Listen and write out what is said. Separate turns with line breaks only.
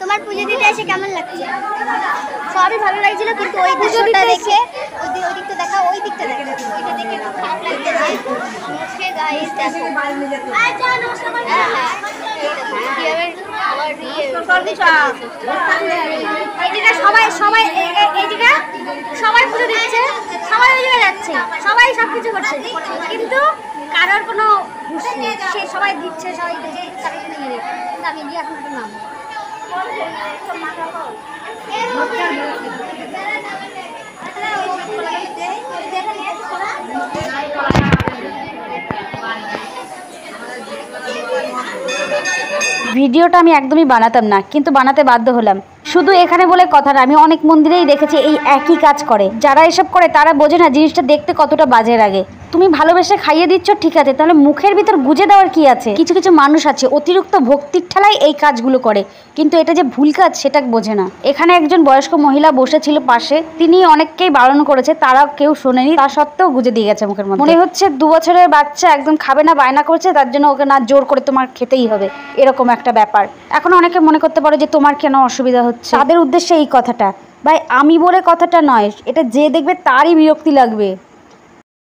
তোমার পুজো দিতে এসে কেমন লাগছে? সবই ভালো লাগছিল, কিন্তু ওই দৃশ্যটা দেখে ওই দিকটা দেখা, ওই দিকটা দেখে ওইটা দেখে খুব খারাপ লাগছে। মুখে গাইস দেখো সবাই পুজো দিচ্ছে, সবাই ওই জায়গায় যাচ্ছে, সবাই সবকিছু করছে, কিন্তু কারোর কোনো সে সবাই দিচ্ছে, সবাই আমি গিয়ে এখন নাম
ভিডিওটা আমি একদমই বানাতাম না, কিন্তু বানাতে বাধ্য হলাম। শুধু এখানে বলে কথা না, আমি অনেক মন্দিরেই দেখেছি এই একই কাজ করে। যারা এসব করে তারা বোঝে না জিনিসটা দেখতে কতটা বাজে লাগে। তুমি ভালোবেসে খাইয়ে দিচ্ছ ঠিক আছে, তাহলে মুখের ভিতর গুজে দেওয়ার কি আছে? কিছু কিছু মানুষ আছে অতিরিক্ত ভক্তির ঠেলায় এই কাজগুলো করে, কিন্তু এটা যে ভুল কাজ সেটা বোঝে না। এখানে একজন বয়স্ক মহিলা বসেছিল পাশে, তিনি অনেককেই বারণ করেছে, তারা কেউ শোনেনি, তা সত্ত্বেও গুজে দিয়ে গেছে মুখের মধ্যে। মনে হচ্ছে 2 বছরের বাচ্চা একদম খাবে না বায়না করছে, তার জন্য ওকে না জোর করে তোমার খেতেই হবে, এরকম একটা ব্যাপার। এখন অনেকে মনে করতে পারো যে তোমার কেন অসুবিধা হচ্ছে, তাদের উদ্দেশ্যে এই কথাটা। ভাই আমি বলে কথাটা নয়, এটা যে দেখবে তারই বিরক্তি লাগবে।